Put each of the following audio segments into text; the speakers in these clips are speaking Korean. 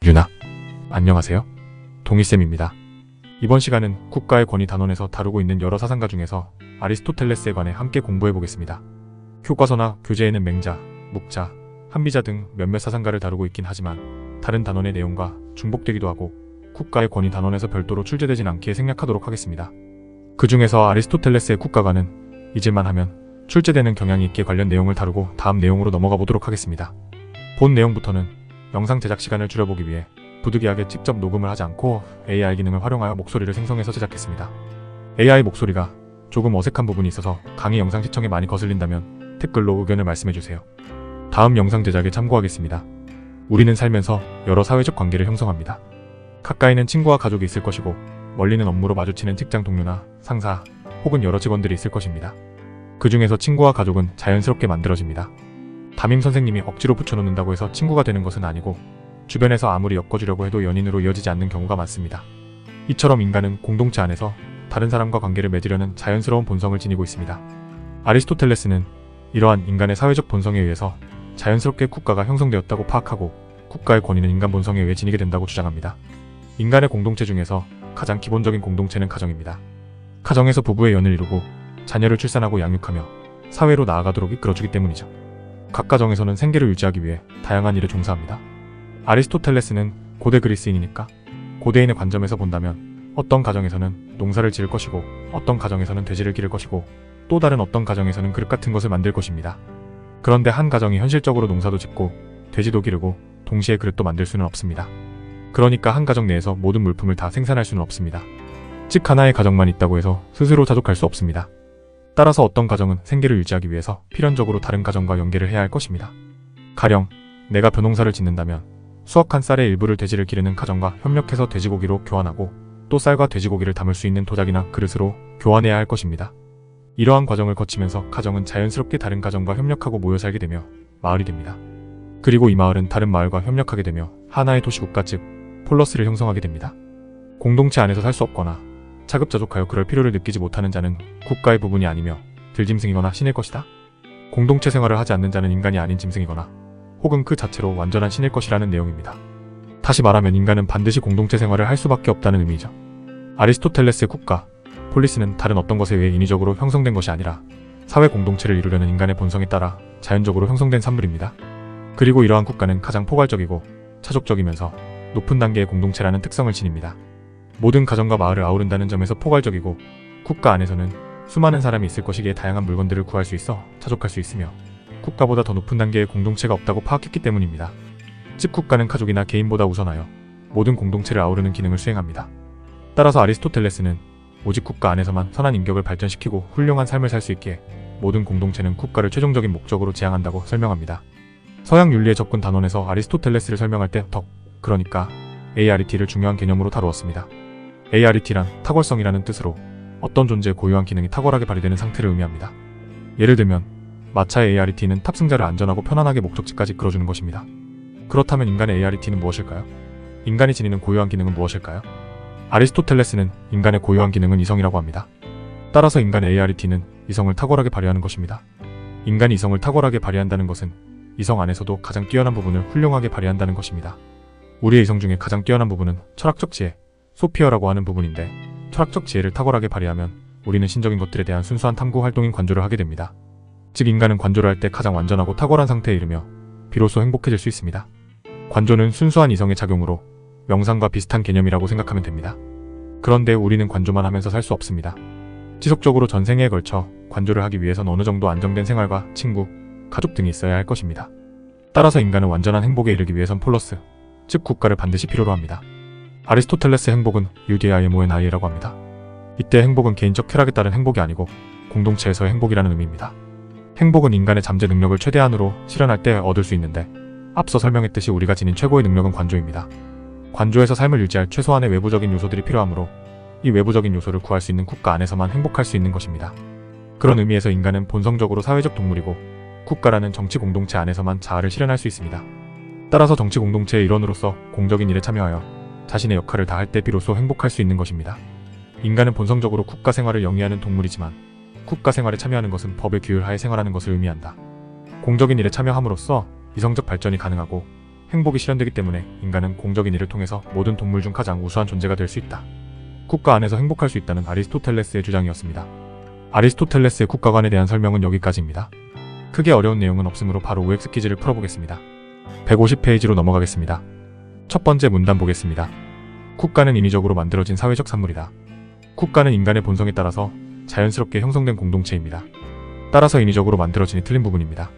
유나, 안녕하세요. 동희쌤입니다. 이번 시간은 국가의 권위 단원에서 다루고 있는 여러 사상가 중에서 아리스토텔레스에 관해 함께 공부해 보겠습니다. 교과서나 교재에는 맹자, 묵자, 한비자 등 몇몇 사상가를 다루고 있긴 하지만 다른 단원의 내용과 중복되기도 하고 국가의 권위 단원에서 별도로 출제되진 않기에 생략하도록 하겠습니다. 그 중에서 아리스토텔레스의 국가가는 잊을만 하면 출제되는 경향이 있게 관련 내용을 다루고 다음 내용으로 넘어가 보도록 하겠습니다. 본 내용부터는 영상 제작 시간을 줄여보기 위해 부득이하게 직접 녹음을 하지 않고 AI 기능을 활용하여 목소리를 생성해서 제작했습니다. AI 목소리가 조금 어색한 부분이 있어서 강의 영상 시청에 많이 거슬린다면 댓글로 의견을 말씀해주세요. 다음 영상 제작에 참고하겠습니다. 우리는 살면서 여러 사회적 관계를 형성합니다. 가까이는 친구와 가족이 있을 것이고 멀리는 업무로 마주치는 직장 동료나 상사 혹은 여러 직원들이 있을 것입니다. 그 중에서 친구와 가족은 자연스럽게 만들어집니다. 담임 선생님이 억지로 붙여놓는다고 해서 친구가 되는 것은 아니고 주변에서 아무리 엮어주려고 해도 연인으로 이어지지 않는 경우가 많습니다. 이처럼 인간은 공동체 안에서 다른 사람과 관계를 맺으려는 자연스러운 본성을 지니고 있습니다. 아리스토텔레스는 이러한 인간의 사회적 본성에 의해서 자연스럽게 국가가 형성되었다고 파악하고 국가의 권위는 인간 본성에 의해 지니게 된다고 주장합니다. 인간의 공동체 중에서 가장 기본적인 공동체는 가정입니다. 가정에서 부부의 연을 이루고 자녀를 출산하고 양육하며 사회로 나아가도록 이끌어주기 때문이죠. 각 가정에서는 생계를 유지하기 위해 다양한 일을 종사합니다. 아리스토텔레스는 고대 그리스인이니까 고대인의 관점에서 본다면 어떤 가정에서는 농사를 지을 것이고 어떤 가정에서는 돼지를 기를 것이고 또 다른 어떤 가정에서는 그릇 같은 것을 만들 것입니다. 그런데 한 가정이 현실적으로 농사도 짓고 돼지도 기르고 동시에 그릇도 만들 수는 없습니다. 그러니까 한 가정 내에서 모든 물품을 다 생산할 수는 없습니다. 즉 하나의 가정만 있다고 해서 스스로 자족할 수 없습니다. 따라서 어떤 가정은 생계를 유지하기 위해서 필연적으로 다른 가정과 연계를 해야 할 것입니다. 가령 내가 벼농사를 짓는다면 수확한 쌀의 일부를 돼지를 기르는 가정과 협력해서 돼지고기로 교환하고 또 쌀과 돼지고기를 담을 수 있는 도자기나 그릇으로 교환해야 할 것입니다. 이러한 과정을 거치면서 가정은 자연스럽게 다른 가정과 협력하고 모여 살게 되며 마을이 됩니다. 그리고 이 마을은 다른 마을과 협력하게 되며 하나의 도시국가 즉 폴러스를 형성하게 됩니다. 공동체 안에서 살 수 없거나 자급자족하여 그럴 필요를 느끼지 못하는 자는 국가의 부분이 아니며 들짐승이거나 신일 것이다. 공동체 생활을 하지 않는 자는 인간이 아닌 짐승이거나 혹은 그 자체로 완전한 신일 것이라는 내용입니다. 다시 말하면 인간은 반드시 공동체 생활을 할 수밖에 없다는 의미죠. 아리스토텔레스의 국가, 폴리스는 다른 어떤 것에 의해 인위적으로 형성된 것이 아니라 사회 공동체를 이루려는 인간의 본성에 따라 자연적으로 형성된 산물입니다. 그리고 이러한 국가는 가장 포괄적이고 차족적이면서 높은 단계의 공동체라는 특성을 지닙니다. 모든 가정과 마을을 아우른다는 점에서 포괄적이고 국가 안에서는 수많은 사람이 있을 것이기에 다양한 물건들을 구할 수 있어 차족할 수 있으며 국가보다 더 높은 단계의 공동체가 없다고 파악했기 때문입니다. 즉 국가는 가족이나 개인보다 우선하여 모든 공동체를 아우르는 기능을 수행합니다. 따라서 아리스토텔레스는 오직 국가 안에서만 선한 인격을 발전시키고 훌륭한 삶을 살 수 있기에 모든 공동체는 국가를 최종적인 목적으로 지향한다고 설명합니다. 서양 윤리의 접근 단원에서 아리스토텔레스를 설명할 때 덕, 그러니까 ART를 중요한 개념으로 다루었습니다. ART란 탁월성이라는 뜻으로 어떤 존재의 고유한 기능이 탁월하게 발휘되는 상태를 의미합니다. 예를 들면 마차의 ART는 탑승자를 안전하고 편안하게 목적지까지 이끌어주는 것입니다. 그렇다면 인간의 ART는 무엇일까요? 인간이 지니는 고유한 기능은 무엇일까요? 아리스토텔레스는 인간의 고유한 기능은 이성이라고 합니다. 따라서 인간의 ART는 이성을 탁월하게 발휘하는 것입니다. 인간이 이성을 탁월하게 발휘한다는 것은 이성 안에서도 가장 뛰어난 부분을 훌륭하게 발휘한다는 것입니다. 우리의 이성 중에 가장 뛰어난 부분은 철학적 지혜, 소피어라고 하는 부분인데 철학적 지혜를 탁월하게 발휘하면 우리는 신적인 것들에 대한 순수한 탐구 활동인 관조를 하게 됩니다. 즉 인간은 관조를 할 때 가장 완전하고 탁월한 상태에 이르며 비로소 행복해질 수 있습니다. 관조는 순수한 이성의 작용으로 명상과 비슷한 개념이라고 생각하면 됩니다. 그런데 우리는 관조만 하면서 살 수 없습니다. 지속적으로 전생에 걸쳐 관조를 하기 위해선 어느 정도 안정된 생활과 친구, 가족 등이 있어야 할 것입니다. 따라서 인간은 완전한 행복에 이르기 위해선 폴러스, 즉 국가를 반드시 필요로 합니다. 아리스토텔레스의 행복은 UDIMONI라고 합니다. 이때 행복은 개인적 쾌락에 따른 행복이 아니고 공동체에서의 행복이라는 의미입니다. 행복은 인간의 잠재 능력을 최대한으로 실현할 때 얻을 수 있는데 앞서 설명했듯이 우리가 지닌 최고의 능력은 관조입니다. 관조에서 삶을 유지할 최소한의 외부적인 요소들이 필요하므로 이 외부적인 요소를 구할 수 있는 국가 안에서만 행복할 수 있는 것입니다. 그런 의미에서 인간은 본성적으로 사회적 동물이고 국가라는 정치 공동체 안에서만 자아를 실현할 수 있습니다. 따라서 정치 공동체의 일원으로서 공적인 일에 참여하여 자신의 역할을 다할 때 비로소 행복할 수 있는 것입니다. 인간은 본성적으로 국가 생활을 영위하는 동물이지만 국가 생활에 참여하는 것은 법의 규율하에 생활하는 것을 의미한다. 공적인 일에 참여함으로써 이성적 발전이 가능하고 행복이 실현되기 때문에 인간은 공적인 일을 통해서 모든 동물 중 가장 우수한 존재가 될 수 있다. 국가 안에서 행복할 수 있다는 아리스토텔레스의 주장이었습니다. 아리스토텔레스의 국가관에 대한 설명은 여기까지입니다. 크게 어려운 내용은 없으므로 바로 OX 퀴즈를 풀어보겠습니다. 150페이지로 넘어가겠습니다. 첫 번째 문단 보겠습니다. 국가는 인위적으로 만들어진 사회적 산물이다. 국가는 인간의 본성에 따라서 자연스럽게 형성된 공동체입니다. 따라서 인위적으로 만들어지니 틀린 부분입니다.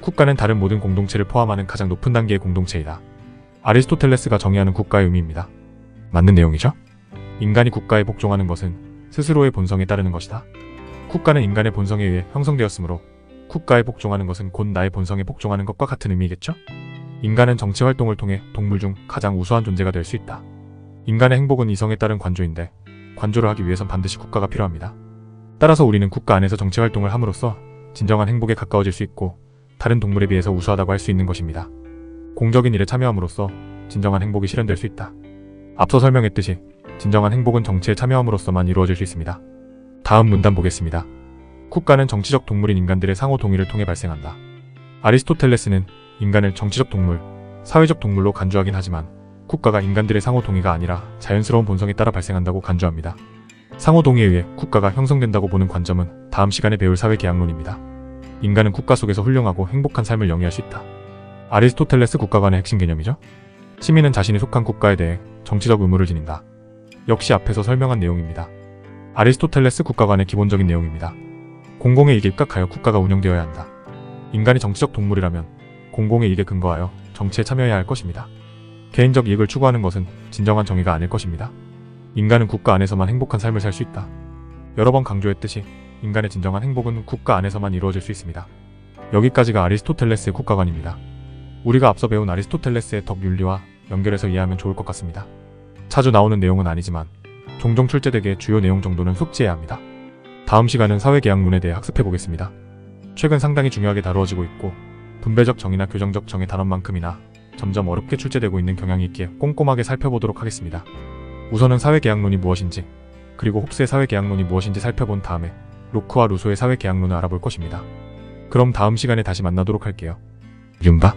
국가는 다른 모든 공동체를 포함하는 가장 높은 단계의 공동체이다. 아리스토텔레스가 정의하는 국가의 의미입니다. 맞는 내용이죠? 인간이 국가에 복종하는 것은 스스로의 본성에 따르는 것이다. 국가는 인간의 본성에 의해 형성되었으므로 국가에 복종하는 것은 곧 나의 본성에 복종하는 것과 같은 의미겠죠? 인간은 정치 활동을 통해 동물 중 가장 우수한 존재가 될 수 있다. 인간의 행복은 이성에 따른 관조인데 관조를 하기 위해선 반드시 국가가 필요합니다. 따라서 우리는 국가 안에서 정치 활동을 함으로써 진정한 행복에 가까워질 수 있고 다른 동물에 비해서 우수하다고 할 수 있는 것입니다. 공적인 일에 참여함으로써 진정한 행복이 실현될 수 있다. 앞서 설명했듯이 진정한 행복은 정치에 참여함으로써만 이루어질 수 있습니다. 다음 문단 보겠습니다. 국가는 정치적 동물인 인간들의 상호 동의를 통해 발생한다. 아리스토텔레스는 인간을 정치적 동물, 사회적 동물로 간주하긴 하지만 국가가 인간들의 상호 동의가 아니라 자연스러운 본성에 따라 발생한다고 간주합니다. 상호 동의에 의해 국가가 형성된다고 보는 관점은 다음 시간에 배울 사회계약론입니다. 인간은 국가 속에서 훌륭하고 행복한 삶을 영위할 수 있다. 아리스토텔레스 국가관의 핵심 개념이죠. 시민은 자신이 속한 국가에 대해 정치적 의무를 지닌다. 역시 앞에서 설명한 내용입니다. 아리스토텔레스 국가관의 기본적인 내용입니다. 공공의 이익에 입각하여 국가가 운영되어야 한다. 인간이 정치적 동물이라면 공공의 이익에 근거하여 정치에 참여해야 할 것입니다. 개인적 이익을 추구하는 것은 진정한 정의가 아닐 것입니다. 인간은 국가 안에서만 행복한 삶을 살 수 있다. 여러 번 강조했듯이 인간의 진정한 행복은 국가 안에서만 이루어질 수 있습니다. 여기까지가 아리스토텔레스의 국가관입니다. 우리가 앞서 배운 아리스토텔레스의 덕윤리와 연결해서 이해하면 좋을 것 같습니다. 자주 나오는 내용은 아니지만 종종 출제되게 주요 내용 정도는 숙지해야 합니다. 다음 시간은 사회계약론에 대해 학습해보겠습니다. 최근 상당히 중요하게 다루어지고 있고 분배적 정의나 교정적 정의 단원만큼이나 점점 어렵게 출제되고 있는 경향이 있기에 꼼꼼하게 살펴보도록 하겠습니다. 우선은 사회계약론이 무엇인지 그리고 홉스의 사회계약론이 무엇인지 살펴본 다음에 로크와 루소의 사회계약론을 알아볼 것입니다. 그럼 다음 시간에 다시 만나도록 할게요. 윤바